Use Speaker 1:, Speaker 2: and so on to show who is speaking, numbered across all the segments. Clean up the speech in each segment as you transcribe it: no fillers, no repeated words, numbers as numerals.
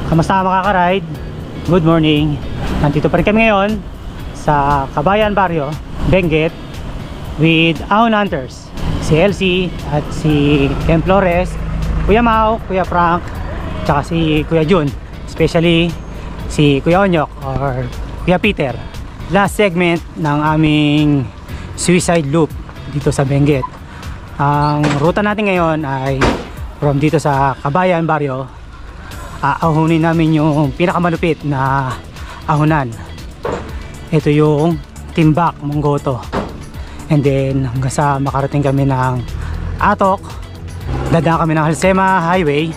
Speaker 1: Kamusta makaka-ride? Good morning. Nandito pa rin kami ngayon sa Kabayan Barrio, Benguet with Ahon Hunters. Si Elsie at si Ken Flores, Kuya Mau, Kuya Frank, tsaka si Kuya Jun. Especially si Kuya Onyok or Kuya Peter. Last segment ng aming suicide loop dito sa Benguet. Ang ruta natin ngayon ay from dito sa Kabayan Barrio. Aahunin namin yung pinakamalupit na ahunan. Ito yung Timbak, Monggoto. And then hanggang sa makarating kami ng Atok, dadaan kami ng Halsema Highway.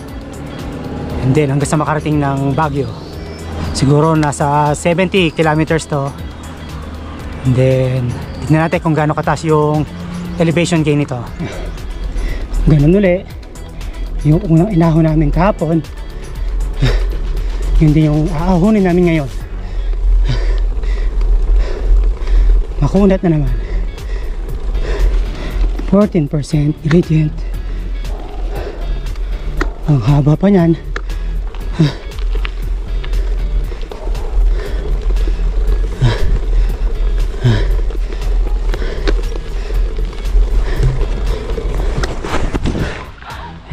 Speaker 1: And then hanggang sa makarating ng Baguio. Siguro nasa 70 kilometers to. And then tignan natin kung gaano kataas yung elevation gain nito. Ganun uli yung unang inahon namin kahapon. Yun din yung aahunin namin ngayon. Makunat na naman. 14% gradient. Ang haba pa niyan.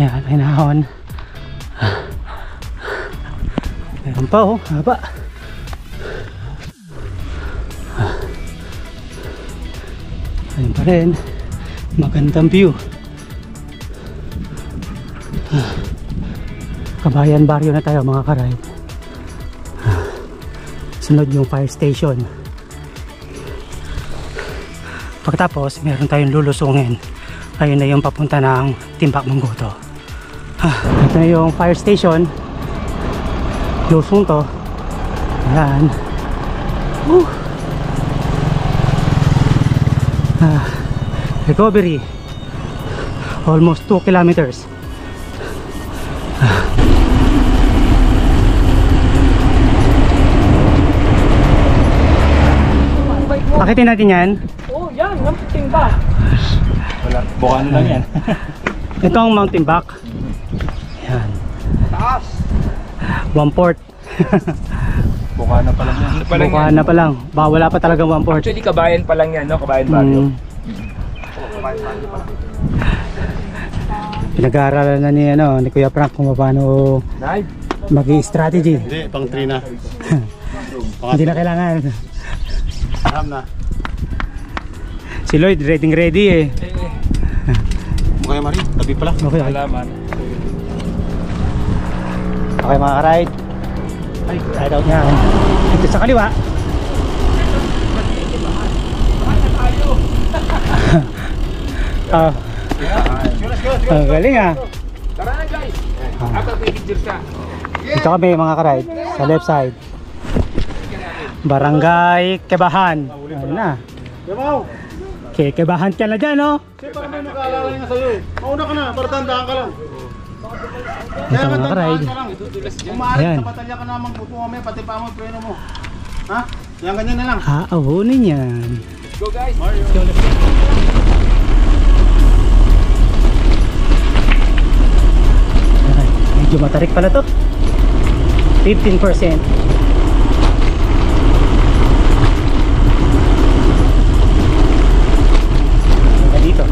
Speaker 1: Ayan, inahon. Meron pa oh, haba. Ayun pa rin. Magandang view. Kabayan Barrio na tayo mga ka-ride. Sunod yung fire station. Pagkatapos meron tayong lulusungin. Ayun na yung papunta ng Timbak, Monggoto. Ito na yung fire station. Lusong to. Ayan. Recovery. Almost 2 kilometers. Pakitin natin yan.
Speaker 2: Oh, yan. Yung Timbak. Wala. Bukano lang yan.
Speaker 1: Ito ang Mount Timbak. Ayan.
Speaker 2: Taas.
Speaker 1: 1/4.
Speaker 2: Bukana pa lang yan.
Speaker 1: Bukana pa lang. Wala pa talagang 1/4.
Speaker 2: Actually, Kabayan pa lang yan, no? Kabayan Barrio.
Speaker 1: Pinag-aaralan na ni Kuya Frank kung paano mag-i-strategy.
Speaker 3: Hindi, pang 3 na.
Speaker 1: Hindi na kailangan.
Speaker 3: Alam na.
Speaker 1: Si Lloyd ready eh.
Speaker 3: Mukha Marie, tabi pala.
Speaker 1: Okay.
Speaker 2: Salamat.
Speaker 1: Okay mga ka-ride. Ride out nga. Ito sa kaliwa. Galing ah.
Speaker 2: Tara na guys. Ako picture siya.
Speaker 1: Dito kami mga ka-ride. Sa left side. Barangay Kebahan. Ayun na. Kebahan ka na dyan no?
Speaker 3: Kasi para may mag-aalala nga sa'yo eh. Mauna ka na, para tandaan ka lang.
Speaker 1: Ito mga ka-ride.
Speaker 3: Kung maaari sa batalya ka namang puto mamaya, pati pa mo, preno mo. Ha? Yan ganyan na lang.
Speaker 1: Aahunin yan.
Speaker 2: Go guys.
Speaker 1: Medyo matarik pala to. 15%. Dito.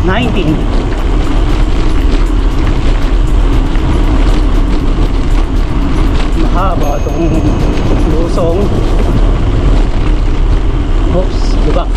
Speaker 1: 19. Mahaba itong lusong. Oops, diba?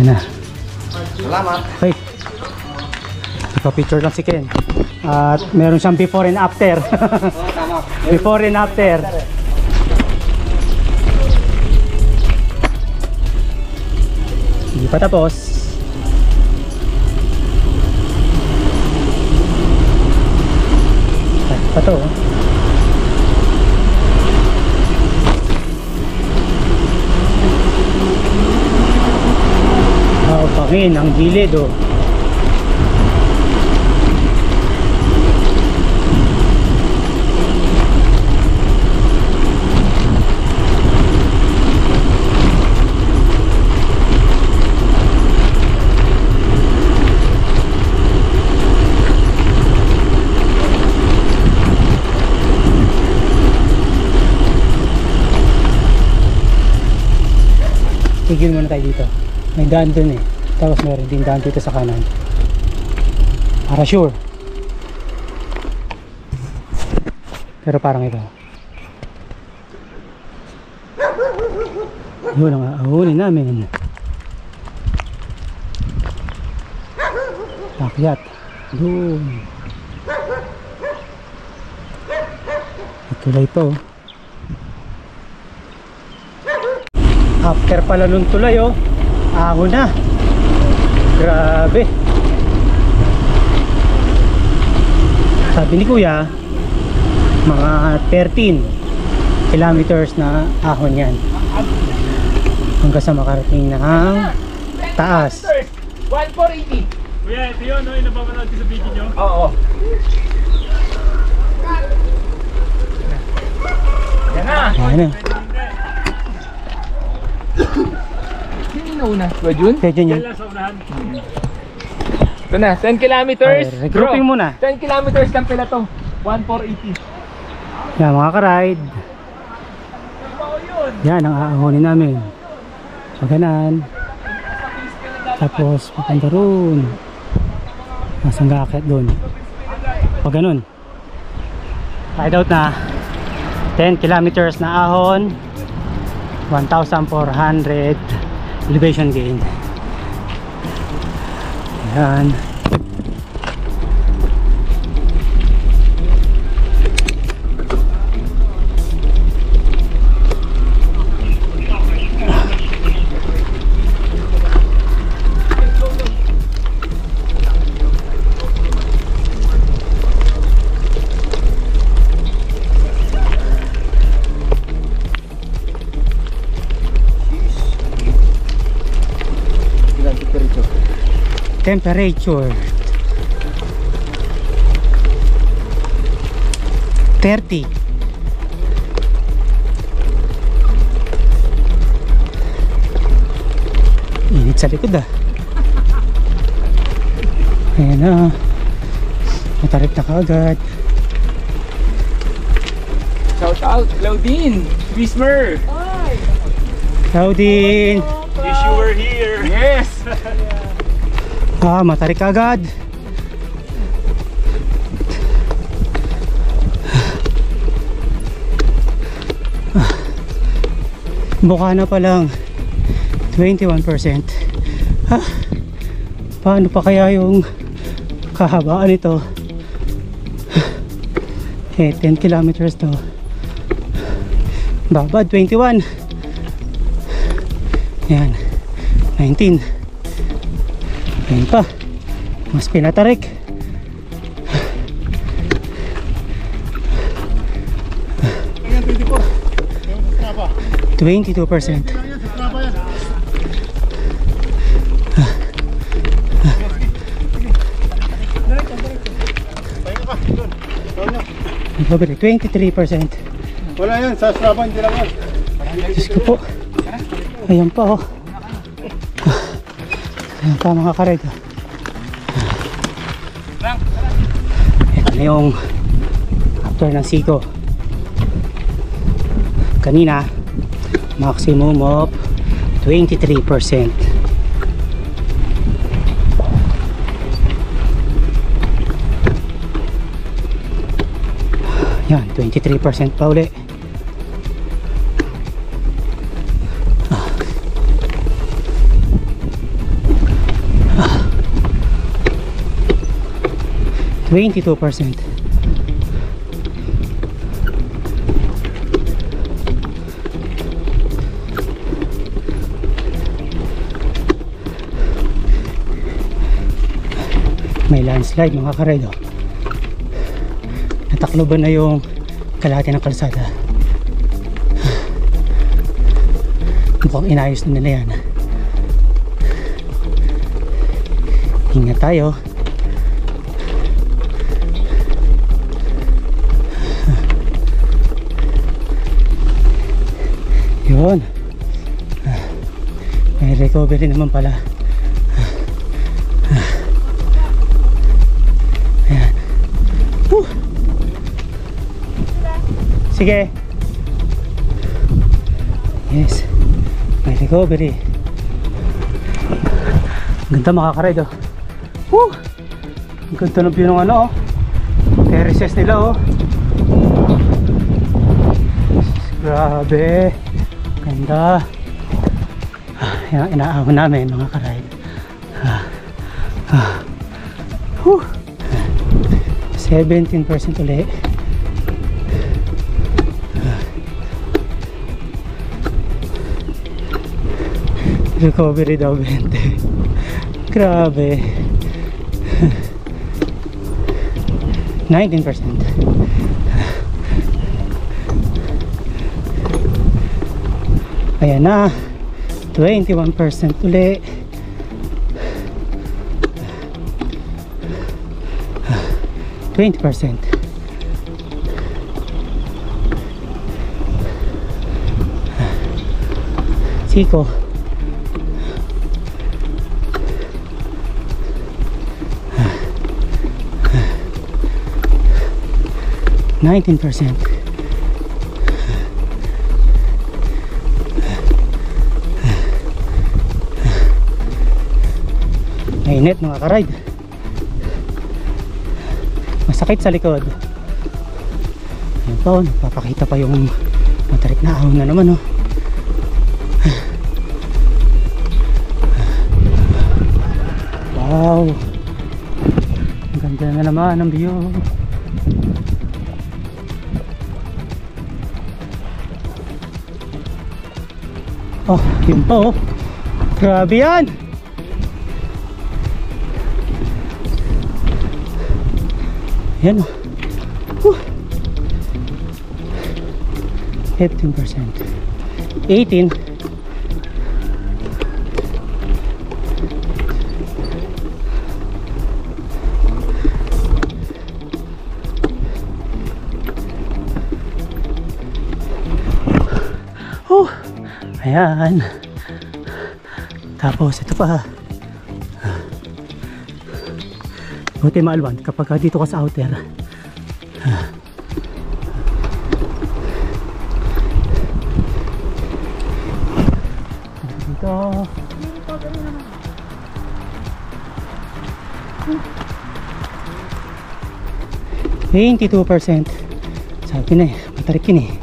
Speaker 1: Yan na.
Speaker 3: Salamat.
Speaker 1: Okay. Nagpa-picture lang si Ken. At meron siyang before and after. Before and after. Hindi pa tapos. Pa to. Pangin ang gilid oh. Tigil muna tayo dito. May daan dun eh. Tapos meron din daan dito sa kanan. Para sure. Pero parang ito. Yun ang aahunin namin. Akyat. Doon. Tulay pa oh. After pala nung tulay oh, ahon na. Grabe. Sabi ni Kuya, mga 13 kilometers na ahon yan. Hanggang sa makarating ng taas.
Speaker 2: 1,480.
Speaker 4: Kuya, ito yun, no? Yung napapanood ko sa video nyo?
Speaker 2: Oo. Yan na.
Speaker 1: Ayan na.
Speaker 2: Sino yung nauna? Kuya Jun?
Speaker 1: Kaya dyan yan.
Speaker 4: Yan lang sa unahan.
Speaker 2: Ito na, 10 kilometers.
Speaker 1: Ay, regrouping muna.
Speaker 2: 10 kilometers lang pala to. 1,480.
Speaker 1: Yan mga ka-ride. Yan ang aahonin namin. Paganan. Tapos papunta roon. Masang gakit doon. Pag ganun. Ride out na. 10 kilometers na ahon. 1,400 elevation gain. Yan. Temperature 30. Init sa likod ah. Ayan na. Matarik na kaagad.
Speaker 2: Shout out, Claudine. Wismer.
Speaker 1: Claudine.
Speaker 4: Wish you were here.
Speaker 2: Yes.
Speaker 1: Matarik agad. Buka na pa lang 21%. Paano pa kaya yung kahabaan nito? 10 kilometers to. Babad 21. Yan 19. Ayun pa, mas pinatarik.
Speaker 3: Ayan, 24. Ayan, sa trapa.
Speaker 1: 22%.
Speaker 3: Ayan, sa trapa yan. Pahinga ka, doon. Doon nyo.
Speaker 1: Nagpabalik, 23%.
Speaker 3: Wala yan, sa trapa, hindi lang yan.
Speaker 1: Diyos ko po. Ayan pa oh. Ayan pa mga karide. Ito na yung after ng siko. Kanina, maximum of 23%. Yan, 23% pa uli. 22%. May landslide mga karide, oh. Natakloban na yung kalahati ng kalsada. Mukhang inayos na nila yan. Ingat tayo. Yun. May recovery naman pala. Ayan. Sige. Yes. May recovery. Ganda makakaride, oh. Ang ganda ng view ng ano, oh. Terraces nila, oh. Grabe. Ganda. Yan ang inaahon namin mga karide. 17% ulit. Recovery daw 20. Grabe. 19%. Ayan na. 21% ulit. 20%. Siko. %. Mainit mga karide. Masakit sa likod. Ayan pa, oh, nagpapakita pa yung matarik na ahon na naman, oh. Wow, ang ganda na naman ang view. Oh, yun pa, oh. Grabe yan. Yan, oh. 15%. 18. Ayan. Tapos ito pa. Buti maalwan kapag dito ka sa outer. Dito. 22%. Sabi na eh, matarik yun eh.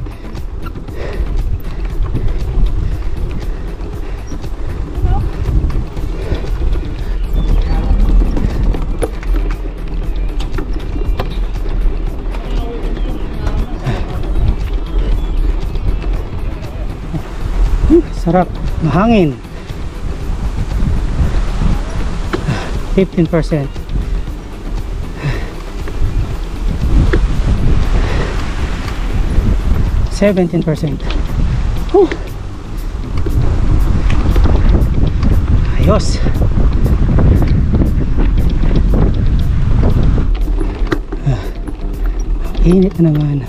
Speaker 1: Sarap, mahangin. 15%. %. Ayos. Init na naman.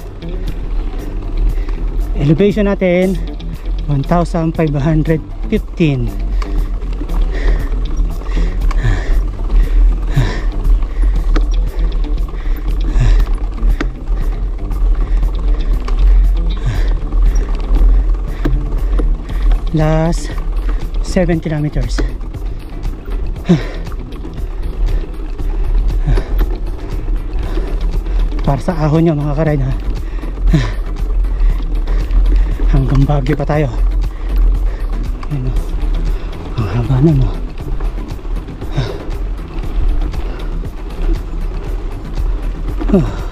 Speaker 1: Elevation natin 1,515. Last 7 kilometers. Para sa ahon nyo mga karide, ha? Hanggang Baguio pa tayo. Ayan, o. Ang haba na mo. 17%.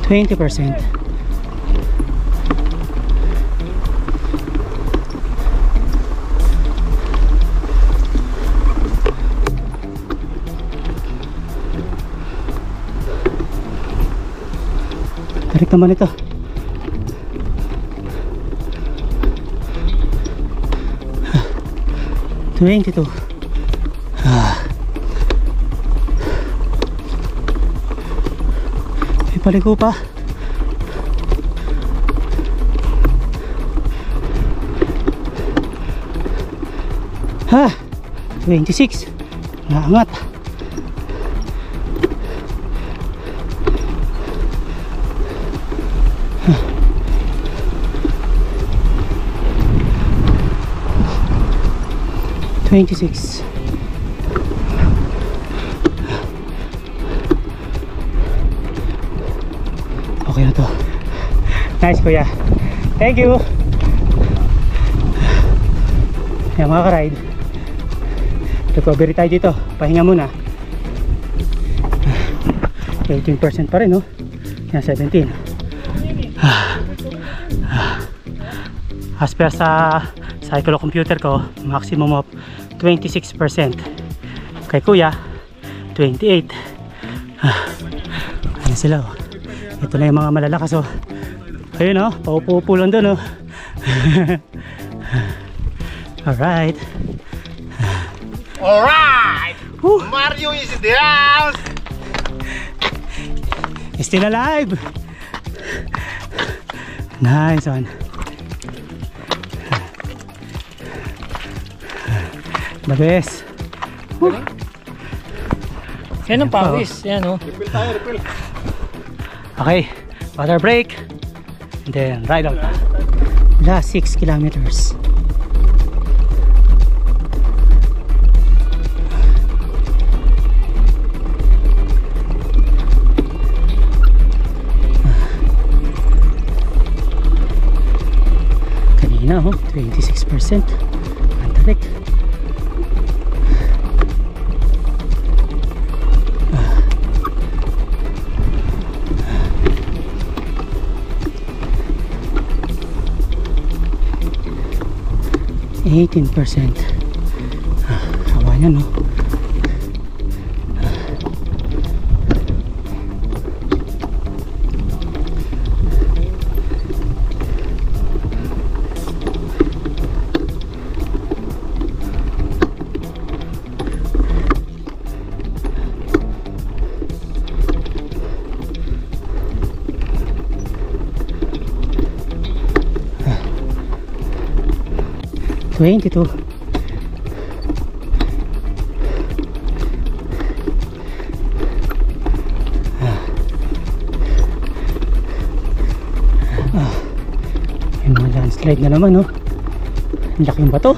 Speaker 1: %20. Tarik naman ito. $22. May paligo pa. Ha, 26. Naangat. $26. Okay na to. Nice kuya. Thank you. Yan mga ka-ride. Recovery tayo dito. Pahinga muna. 18% pa rin, no? Yan, 17. As per sa cyclo computer ko, maximum of 26%. Kay kuya, 28. Ano sila, oh. Ito na yung mga malalakas, oh. Ayun, oh. Paupo-upo lang doon, oh. Alright.
Speaker 3: Alright! Mario is in the house!
Speaker 1: Still alive. Nice one. The best.
Speaker 2: Yan ang pawis. Yan o.
Speaker 3: Refill tayo, refill.
Speaker 1: Okay, water break. And then ride out. Last 6 kilometers. Kanina, oh, 26%. Ang tarik. %18. Hawa niya, no? $22. May mga landslide na naman, no? Ang laking bato.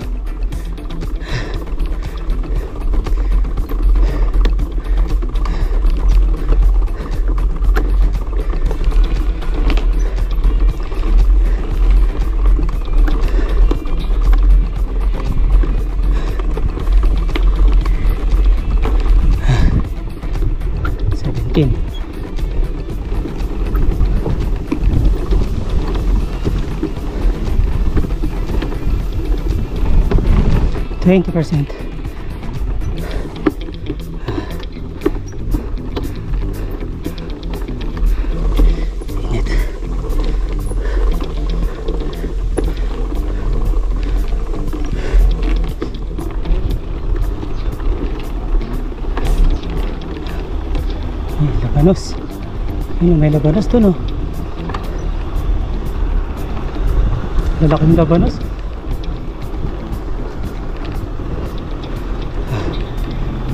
Speaker 1: $20. Init. Labanos. May labanos to, no? Lalaking labanos.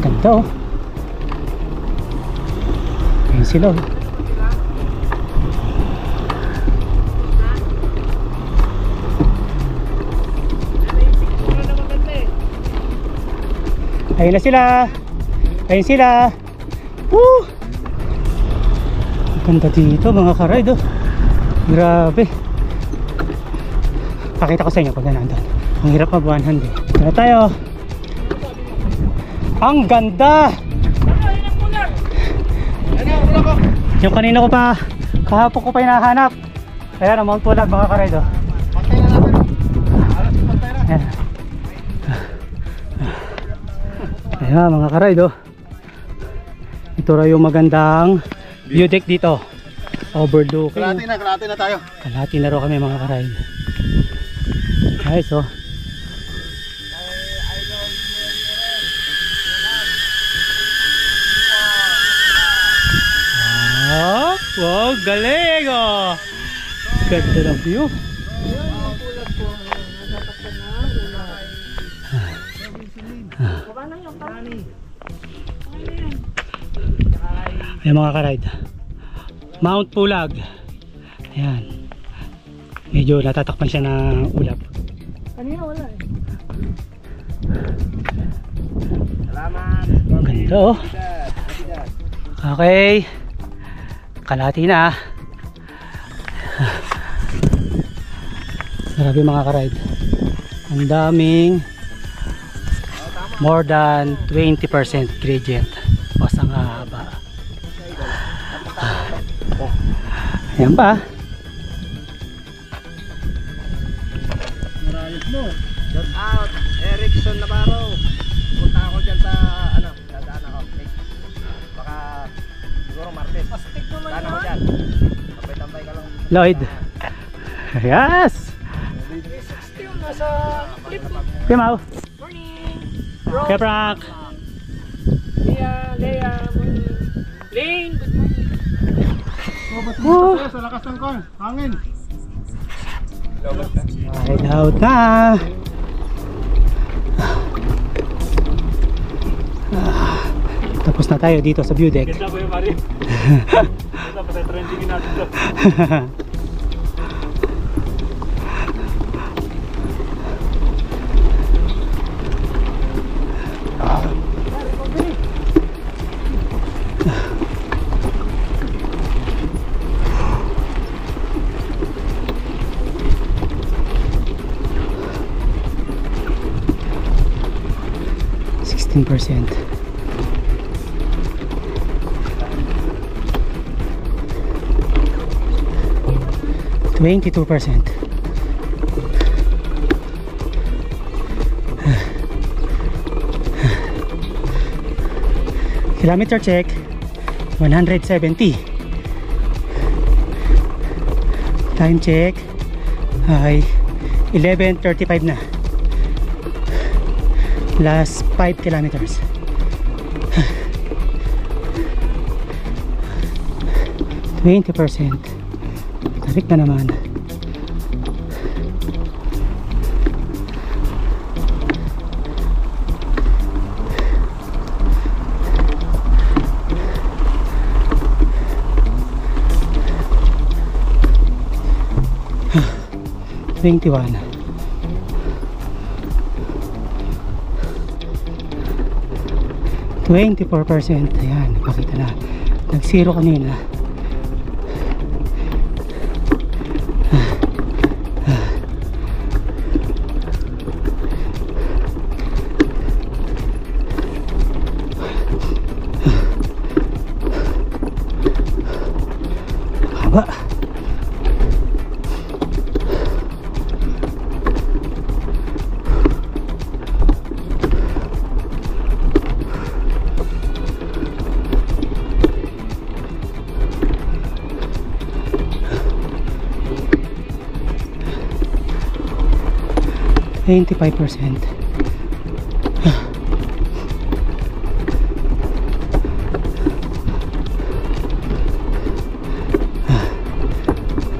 Speaker 1: Ganda. Ito. Ayun sila. Oh. Ayun na sila. Ayun sila. Woo! Ang ganda dito mga ka-ride. Oh. Grabe. Pakita ko sa inyo pag nandun. Ang hirap mabuhanan din. Ito na tayo. Ang ganda! Yung kanina ko pa, kahapon ko pa hinahanap. Ayan ang Mount Pulag mga ka-ride. Oh.
Speaker 3: Pantay na natin. Alas, pantay na.
Speaker 1: Ayan. Ayan mga ka-ride. Oh. Ito raw yung magandang view deck dito. Overlooking.
Speaker 3: Kalahati na tayo.
Speaker 1: Kalahati na raw kami mga ka-ride. Guys, oh. Ah, wow, galing oh. Ganda ng view. Ayan mga ka-ride, Mount Pulag. Ayan. Medyo natatakpan siya ng ulap.
Speaker 2: Kanina wala eh.
Speaker 3: Salamat.
Speaker 1: Ang ganda oh. Okay. Kalahati na. Grabe mga ka-ride. Ang daming more than 20% gradient. Pasang haba. Ayan pa.
Speaker 3: Marayos mo. Shout out, Erickson Navarro. Punta ako dyan sa, dadaan ako. Baka, siguro Martes.
Speaker 2: Pastik naman
Speaker 3: Daan ako
Speaker 2: yan.
Speaker 3: dyan. Tambay-tambay ka lang.
Speaker 1: Lloyd. Yes.
Speaker 2: 60 yung nasa flip.
Speaker 1: Pimaw.
Speaker 2: Morning.
Speaker 1: Kaya Frank.
Speaker 2: Leia, morning. Lane, good morning.
Speaker 1: Woo.
Speaker 3: Sa lakas ng kon, hangin.
Speaker 1: Ride out na. Tapos na tayo dito sa view deck.
Speaker 4: Ganda po yung Mario. Ganda pa tayo trendingin natin to.
Speaker 1: %. 22%. Kilometer check 170. Time check ay 11:35 na. Last 5 kilometers. %. Tarik na naman. $21. %. Ayan, pakita na. Nag-zero kanina. Haba. %.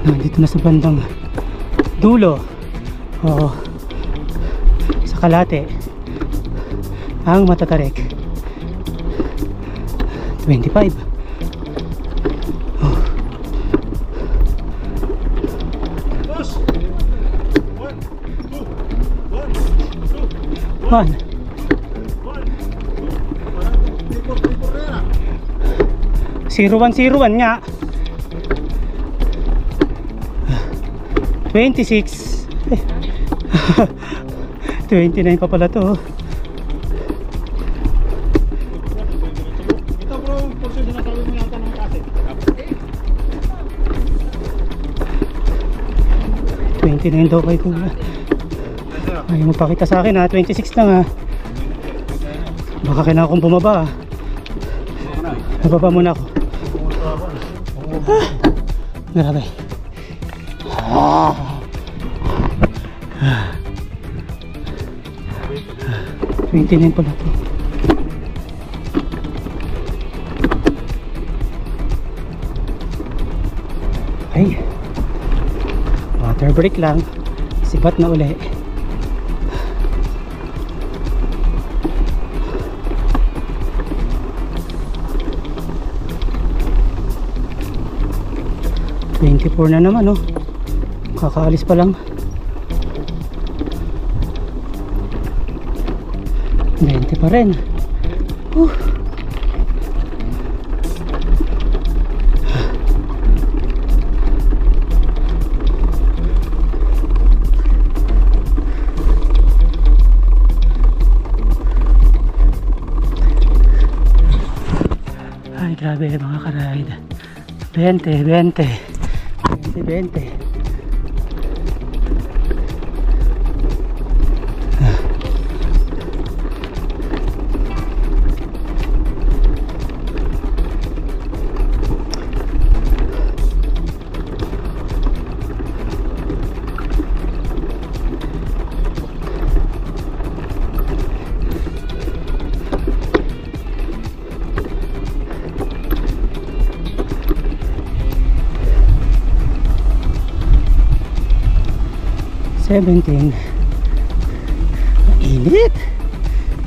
Speaker 1: Nandito na sa bandang dulo o sa kalate ang matatarik. 25. Oh.
Speaker 4: Boss!
Speaker 1: 1. 0101 nga. 26. 29 pa pala to.
Speaker 4: Ito bro, portion na sabi mo yata ng kasi.
Speaker 1: 29 daw kay kuya. Ayaw magpakita sa akin ha. 26 lang ha. Baka kailangan kong bumaba ha. Nababa muna ako. Grabe. 29 pala to. Ay, water break lang. Sibat na uli. Na naman oh. Kakaalis pa lang. 20 pa rin. Ay grabe mga karide. 20 17. Mainit.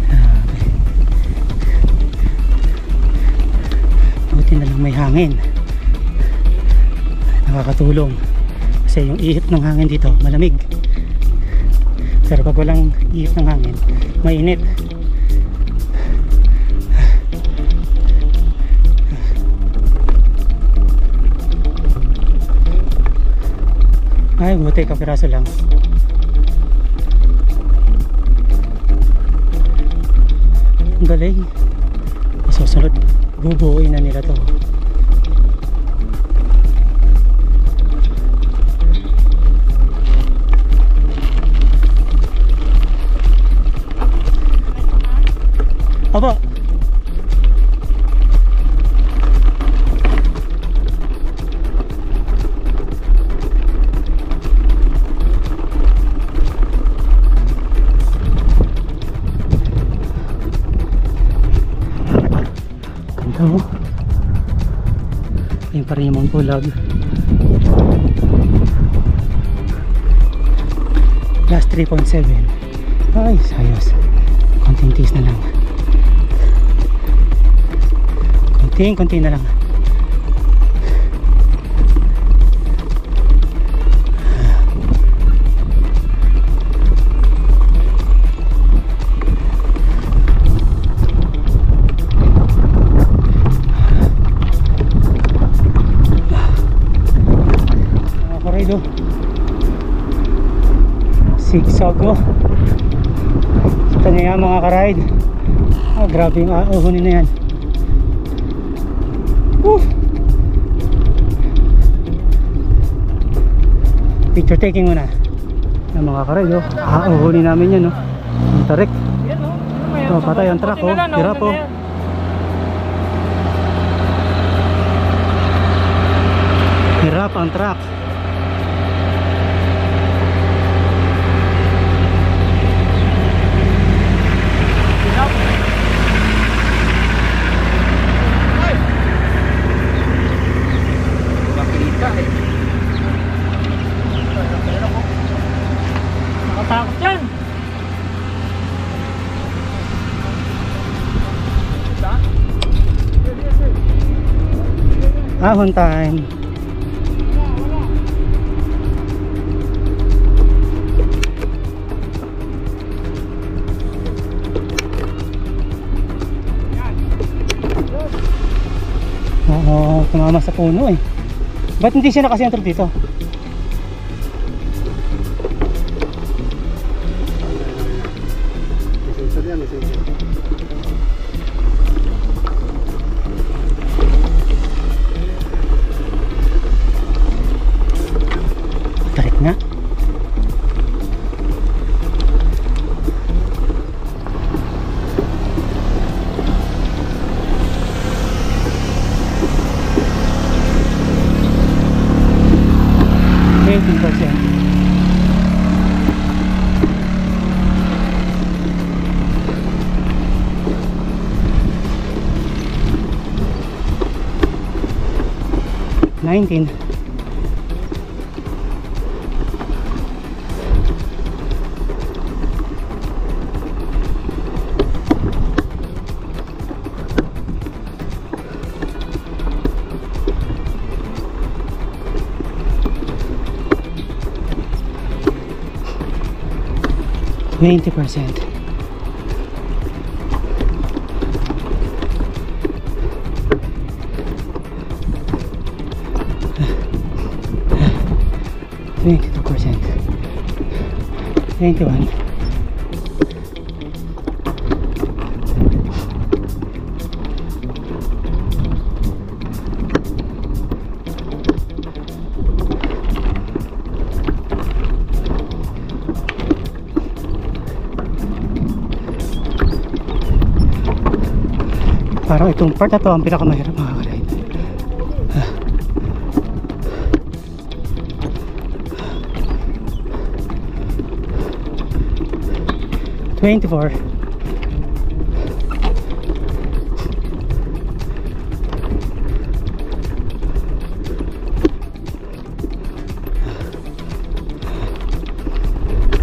Speaker 1: Grabe. Buti na lang may hangin. Nakakatulong. Kasi yung ihip ng hangin dito malamig. Pero pag walang ihip ng hangin, mainit. Ay, buti kapiraso lang. Ang galing. Susunod bubuuin na nila to. Aba. Ganda mo. Ayun pa rin yung mga pulag. Last 3.7. Ay, sayos. Konting tiis na lang. Konting na lang. Nakakarido. Sigsag mo. Kita niyo yan mga karide. Grabe yung ahunin na yan. Picture taking muna ng mga karide. Ahunin namin yan, no? Ang tarik. Patay ang truck, oh. Hirap, oh. Hirap ang truck.
Speaker 2: Nakatakot yan.
Speaker 1: Ahon time. Oo, tumama sa puno eh. Ba't hindi siya nakasentro dito? Tarik nga. $19. $20%. $22%. 91. Parang itong part na to ang pinakamahirap mga ka-ride. 24.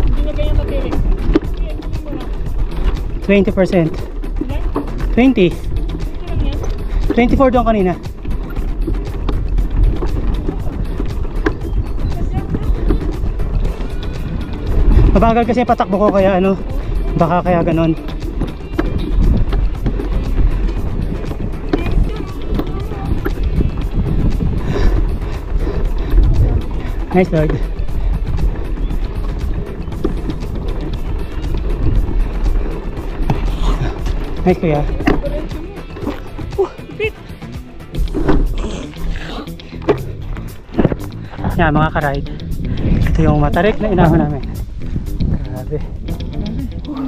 Speaker 2: Hindi na ganyan matilig.
Speaker 1: 20%. 20. 24 doon kanina. Mabagal kasi patakbo ko kaya ano, baka kaya ganon. Nice Lord. Nice kuya. Yan mga ka-ride. Ito yung matarik na inahon namin. Grabe.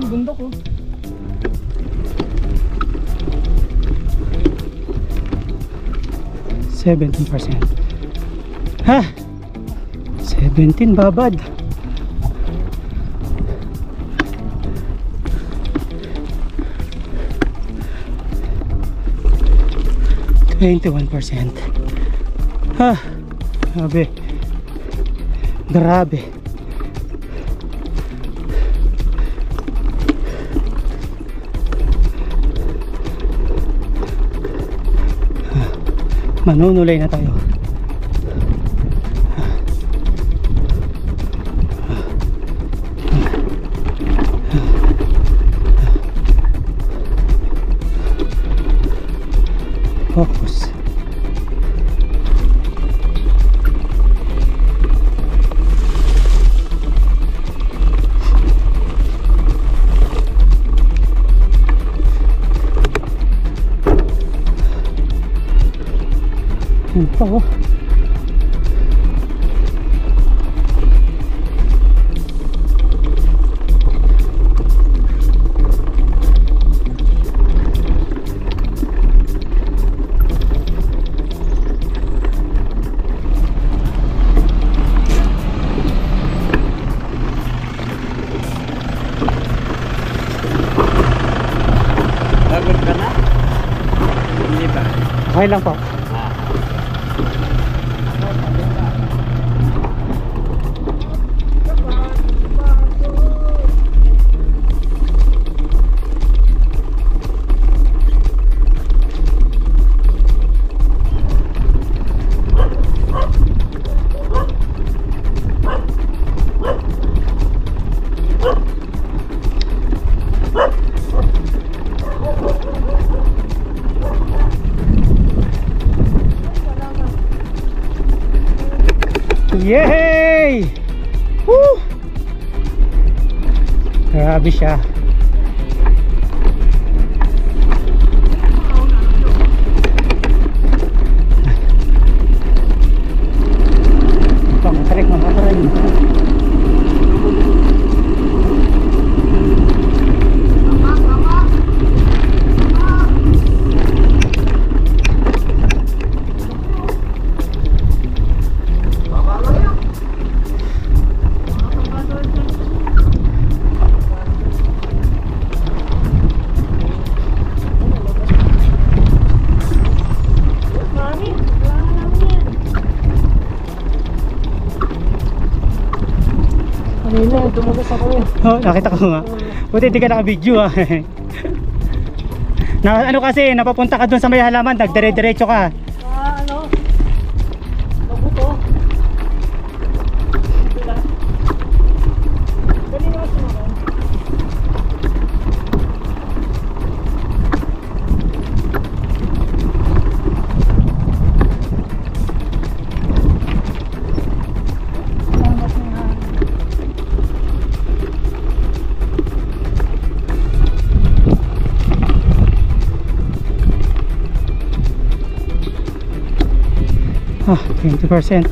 Speaker 2: Bundok oh.
Speaker 1: %17. Ha? 17 babad. %21. Ha? Grabe. Grabe. Manunulay na tayo. Focus. Yun pa oh.
Speaker 3: Pagod ka na? Hindi ba?
Speaker 1: Okay lang po. Yay! Woo! Grabe siya. Tarik mga kaparan. Oh, nakita ko nga. Buti hindi ka naka-video ah. Na, ano kasi, napapunta ka dun sa may halaman, nagdire-diretso ka.
Speaker 2: Ano? Mabuto. Dali na kasi naman.
Speaker 1: Ah, 20%.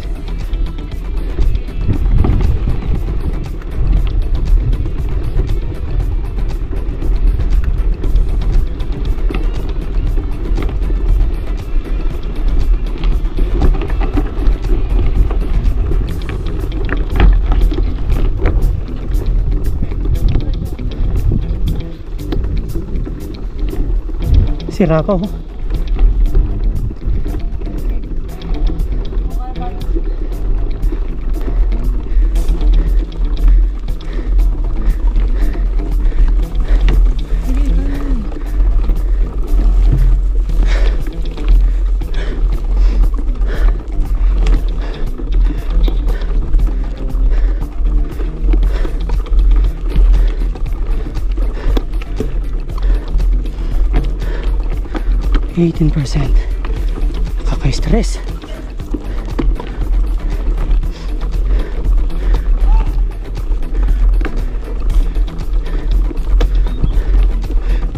Speaker 1: Sira pa oh. %. Nakaka-stress.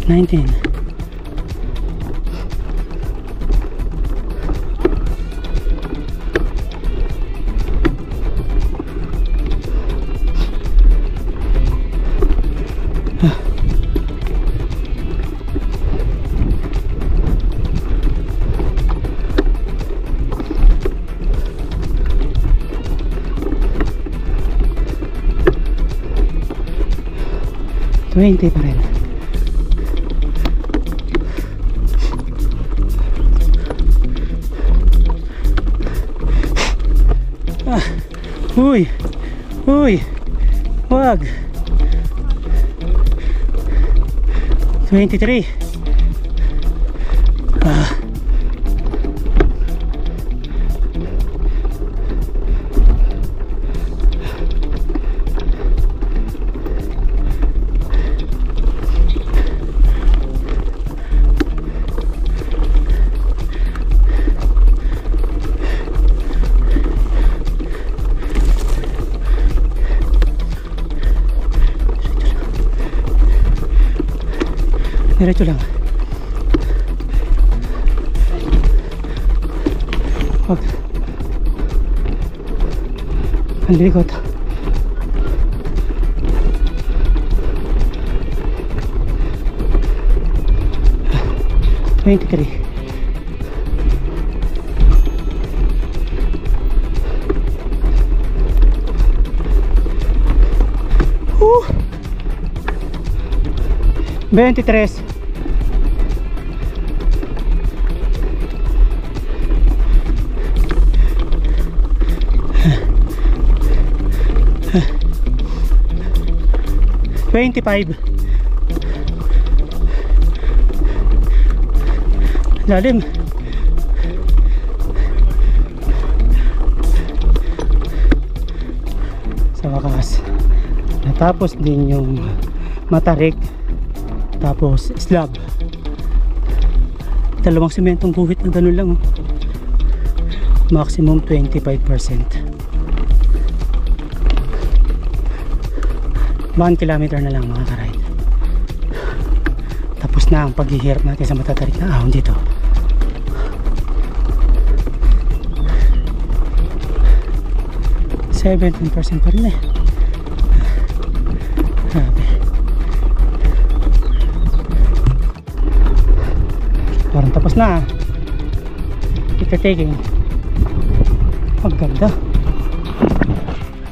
Speaker 1: $19. $20 pa rin. Ah, uy, uy, wag. 23. Ah. Diretso lang. Wag. Ang likot. $23. $23. $25. Lalim. Sa wakas, natapos din yung matarik, tapos slab. Dalawang sementong guhit na ganun lang oh. Maximum 25%. 1 kilometer na lang mga ka-ride. Tapos na ang paghihirap natin sa matatarik na ahon dito. %17% pa rin eh. Grabe. Parang tapos na. Kita taking. Ang ganda.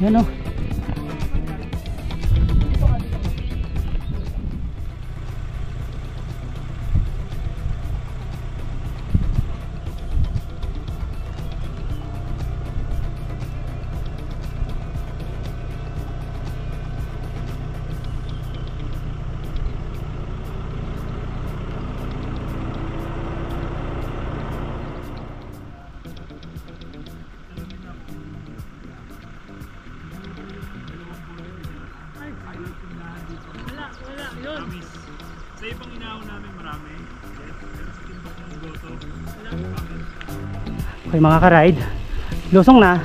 Speaker 1: Yan o.
Speaker 4: Sa ibang inaon namin marami.
Speaker 1: Okay mga ka-ride, lusong na.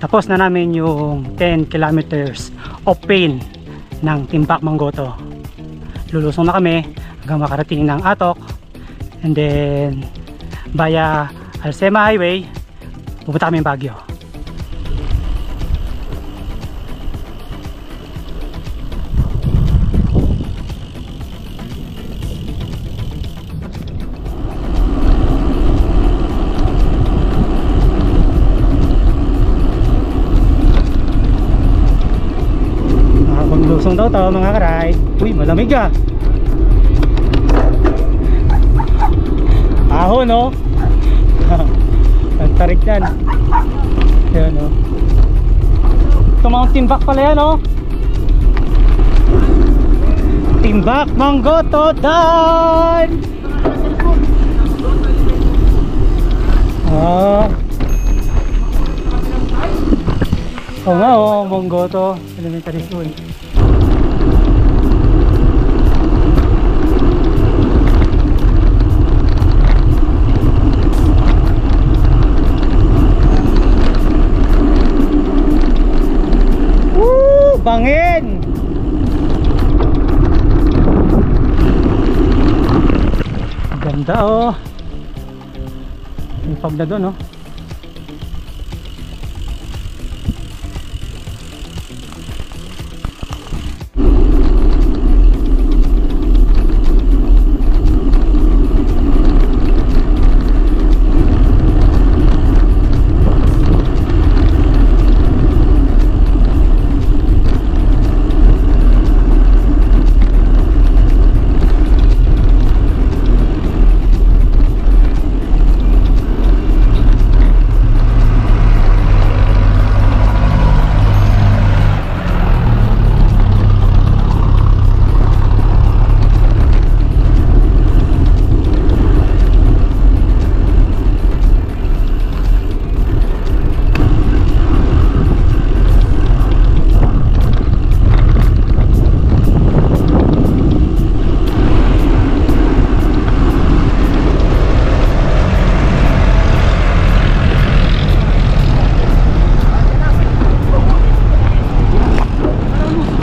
Speaker 1: Tapos na namin yung 10 kilometers of pain ng Timbak Manggoto. Lulusong na kami hanggang makarating ng Atok, and then via Alsema Highway pupunta kami ng Baguio. Lusong daw to mga ka-ride. Uy, malamig ah. Ahon no. Ang tarik yan. Ayan no. Ito mga Timbak pala yan no. Timbak Manggoto dan. Oo nga oh, Manggoto Elementary School. Bangin! Ganda oh. Yung pag na doon oh.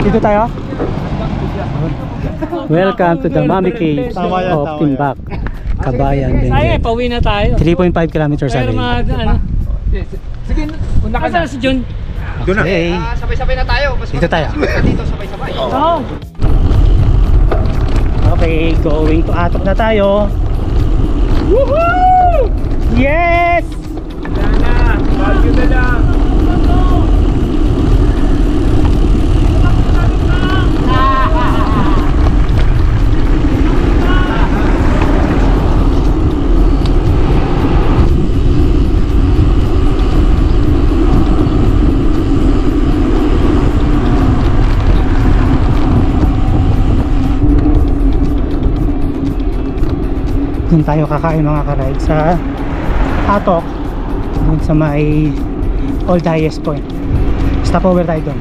Speaker 1: Dito tayo. Welcome to the Mami Cave of Timbak, Kabayan, Benguet.
Speaker 2: Pauwi na tayo.
Speaker 1: 3.5 kilometers
Speaker 2: Pero
Speaker 1: away.
Speaker 2: ano? Sige, una ka na si John.
Speaker 3: Doon na.
Speaker 1: Okay.
Speaker 3: Sabay-sabay na tayo. Mas
Speaker 1: Dito tayo.
Speaker 3: Dito sabay-sabay.
Speaker 2: Oo.
Speaker 1: Okay, going to Atok na tayo. Woohoo! Yes!
Speaker 4: Sana, Baguio na lang.
Speaker 1: Doon tayo kakain mga ka-ride sa Atok, doon sa may Old Highest Point. Stopover tayo doon.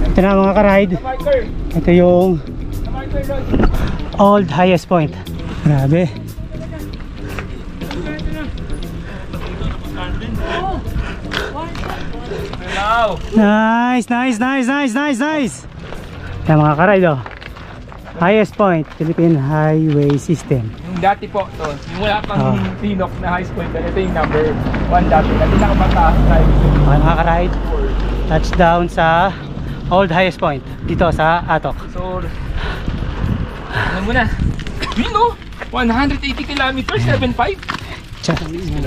Speaker 1: Ito na mga ka-ride, ito yung Old Highest Point. Grabe.
Speaker 4: Wow!
Speaker 1: Nice, nice, nice, nice, nice, nice. Yan mga karide oh. Highest point, Philippine Highway System.
Speaker 4: Yung dati po, to, yung wala pang
Speaker 1: Ah.
Speaker 4: tinok na high school, ito yung number 1 dati. Na pinakamataas na
Speaker 1: Okay mga karide, touchdown sa old highest point dito sa Atok.
Speaker 4: So, ano muna? Yun no? 180 kilometers, 7.5?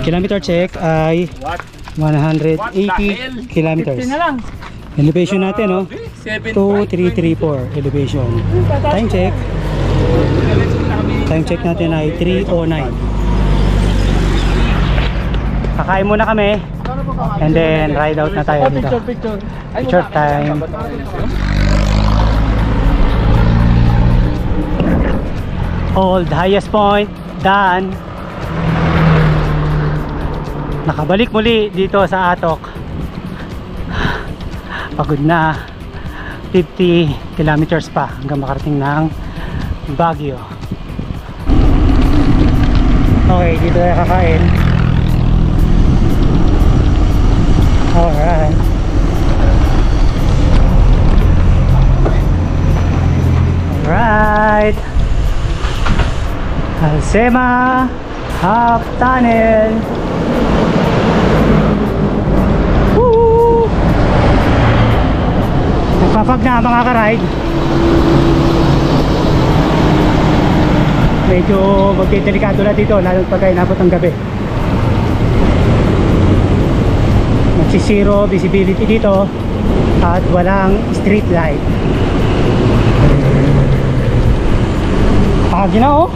Speaker 1: Kilometer check ay
Speaker 4: What?
Speaker 1: 180
Speaker 4: What the hell?
Speaker 1: kilometers.
Speaker 4: 50 na lang.
Speaker 1: Elevation natin no?
Speaker 4: 7.5.
Speaker 1: 2334 elevation. Time check. Time check natin ay 3:09. Kakain muna kami and then ride out na tayo dito. Picture time. Old highest point done. Nakabalik muli dito sa Atok. Pagod na. 50 kilometers pa hanggang makarating ng Baguio. Okay, dito tayo kakain. Alright. Alright. Alsema Half Tunnel. Woo! Nagpapag na mga karide. Medyo magdelikado na dito lalo pag inabot ng gabi. Magsisiro visibility dito at walang street light. Pagi na oh.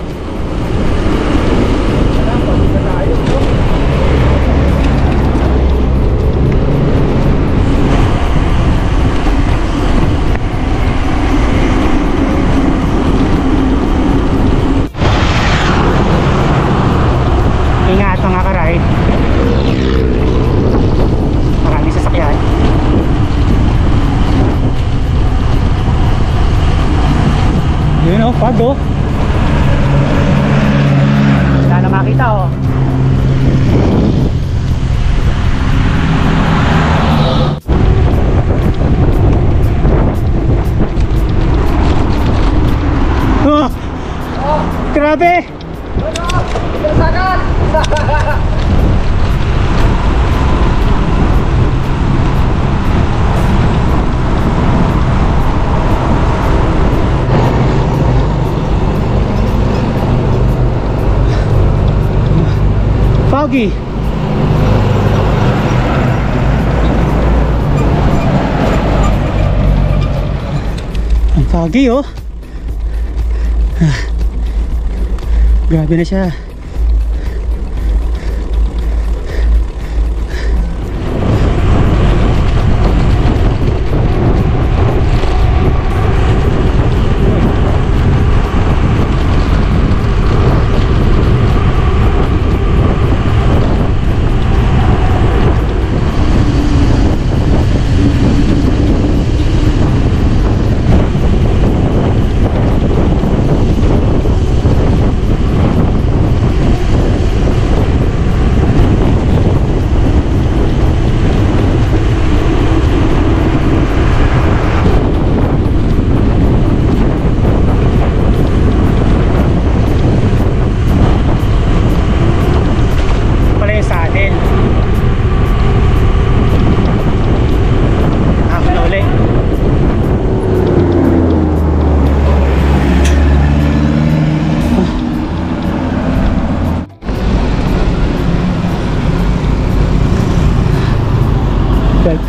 Speaker 1: Ingat mga karide. Maraming sasakyan. Yun oh, fog oh. Wala na makita oh. Oh! Grabe! Foggy. Ang foggy oh. Grabe na siya.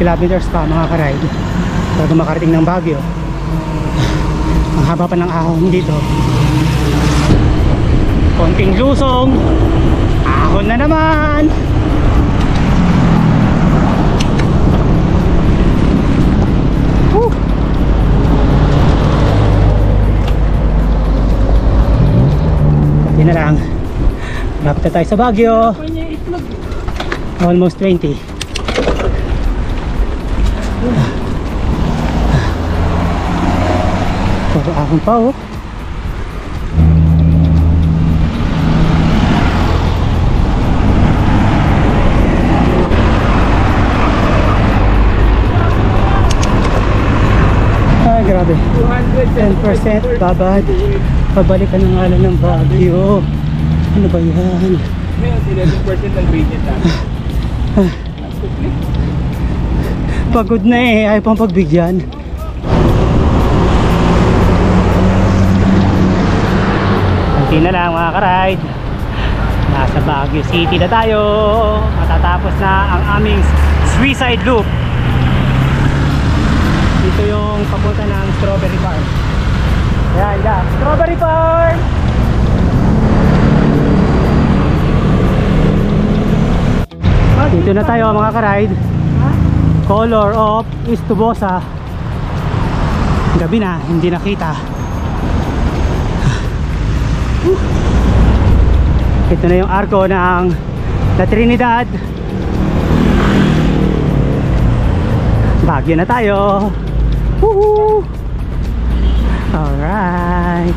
Speaker 1: Kilometers pa mga karide bago makarating ng Baguio. Ang haba pa ng ahon dito. Konting lusong, ahon na naman. Woo! Pati na lang, malapit na tayo sa Baguio. Almost 20. Puro ahon pa oh. 13% babad. Pabalik ka ng ngalan ng Baguio. Ano ba yan?
Speaker 2: Ngayon, 11% ang gradient natin.
Speaker 1: Pagod na eh, ayaw pang pagbigyan. Kunti na lang mga ka-ride. Nasa Baguio City na tayo. Matatapos na ang aming Suicide Loop. Dito yung papunta ng Strawberry Farm. Yan, yan. Strawberry Farm! Dito na tayo mga ka-ride. Color of East Tubosa. Gabi na, hindi nakita. Ito na yung arko ng La Trinidad. Baguio na tayo. Woohoo! Alright.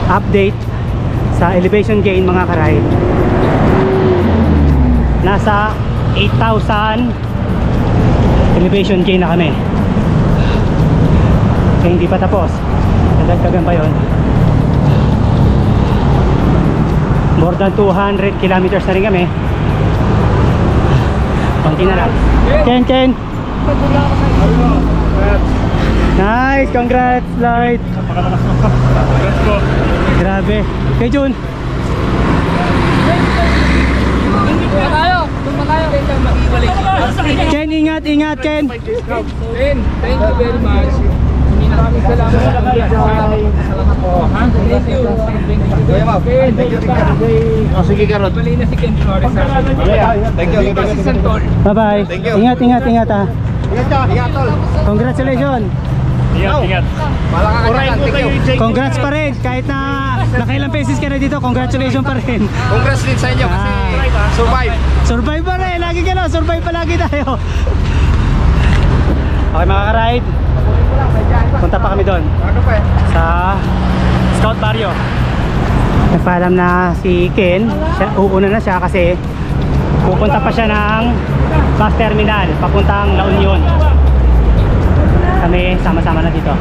Speaker 1: Update sa elevation gain mga ka-ride. Nasa 8,000 elevation gain na kami. Kaya hindi pa tapos. Nadagdagan pa yun. More than 200 kilometers na rin kami. Konti na lang. Ken! Nice! Congrats, Lloyd!
Speaker 4: Let's go.
Speaker 1: Grabe. Kay Jun! Ken, ingat, Ken!
Speaker 2: Ken, thank you very much. Maraming salamat sa salamat po. Thank you.
Speaker 3: Sige Karot.
Speaker 2: Bali na si Ken Flores.
Speaker 3: Thank you.
Speaker 2: Si Santol.
Speaker 1: Bye-bye.
Speaker 3: Thank you.
Speaker 1: Ingat ha.
Speaker 3: Ingat tol.
Speaker 1: Congratulations!
Speaker 4: Ingat.
Speaker 3: Orahin ko kayo.
Speaker 1: Congrats pa rin! Kahit na nakailang beses ka na dito, congratulations pa rin!
Speaker 3: Congrats din sa inyo kasi survive.
Speaker 1: Survive pa rin! Lagi ka na! Survive pa lagi tayo! Okay mga ka-ride, punta pa kami doon sa Scout Barrio. Nagpaalam na si Ken, uuna na siya kasi pupunta pa siya ng bus terminal papuntang La Union. Kami sama-sama na dito.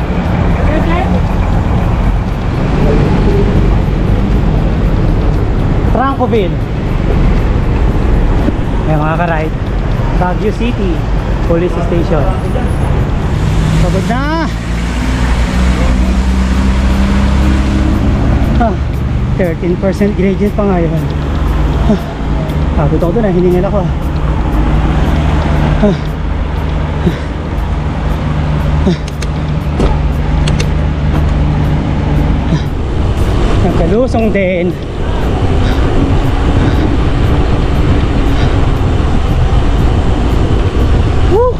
Speaker 1: Francoville. Ayan mga ka-ride, Baguio City Police Station. Pagod na! 13% gradient pa ngayon. Pagod ako doon, hiningal ako. Nagkalusong din. Woo!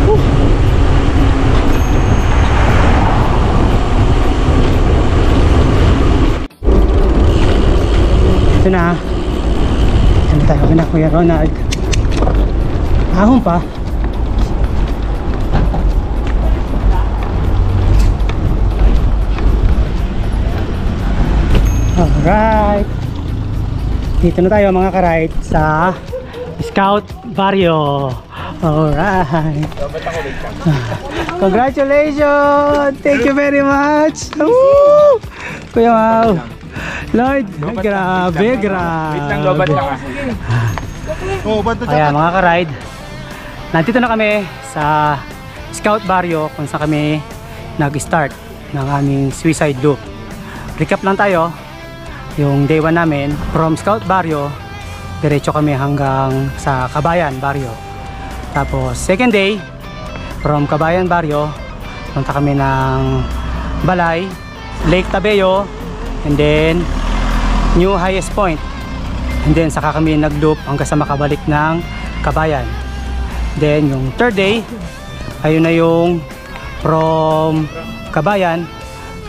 Speaker 1: Woo! Ito na. Ano tayo na Kuya Ronald? Ahon pa. Alright, dito na tayo mga ka-ride sa Scout Barrio. Alright, congratulations, thank you very much. Woo! Kuya Mau, Lloyd, grabe. Ayan mga ka-ride, nandito na kami sa Scout Barrio kung saan kami nag-start ng aming Suicide Loop. Recap lang tayo. Yung day 1 namin, from Scout Barrio, diretso kami hanggang sa Kabayan Barrio. Tapos second day, from Kabayan Barrio, punta kami ng Balay, Lake Tabeo, and then New Highest Point. And then saka kami nag-loop hanggang sa makabalik ng Kabayan. Then yung third day, ayun na yung from Kabayan,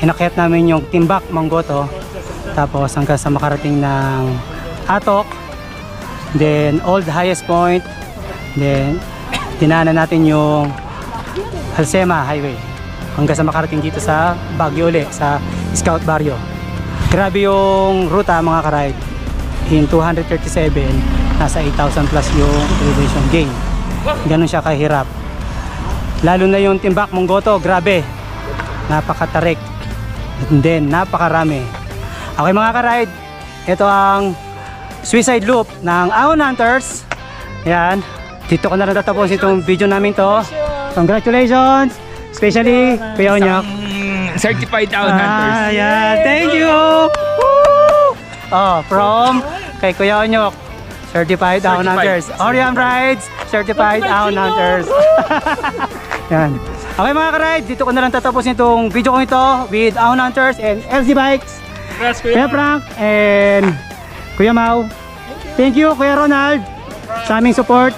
Speaker 1: inakyat namin yung Timbak, Manggoto. Tapos hanggang sa makarating ng Atok, then Old Highest Point, then dinaanan natin yung Halsema Highway hanggang sa makarating dito sa Baguio ulit, sa Scout Barrio. Grabe yung ruta mga ka-ride. In 237 nasa 8,000 plus yung elevation gain. Ganun siya kahirap. Lalo na yung Timbak Monggoto, grabe. Napakatarik. And then, napakarami. Okay mga ka-ride, ito ang suicide loop ng Ahon Hunters. Yan. Dito ko na rin tatapos itong video namin to. Congratulations! Especially, Kuya Onyok.
Speaker 2: Certified Ahon Hunters.
Speaker 1: Yeah. Thank you! Woo! Oh, from kay Kuya Onyok. Certified Ahon Hunters. Orion Rides, Certified Ahon Hunters. Yan. Okay mga ka-ride, dito ko na lang tatapos itong video ko ito with Ahon Hunters and LC Bikes.
Speaker 4: Congrats,
Speaker 1: Kuya Frank and Kuya Mau. Thank you Kuya Ronald sa aming support.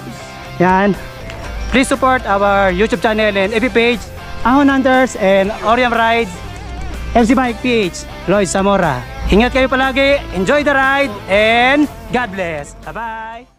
Speaker 1: Yan. Please support our YouTube channel and FB page, Ahon Hunters and Orion Rides, LC Bike PH, Lloyd Zamora. Ingat kayo palagi, enjoy the ride, and God bless. Bye-bye!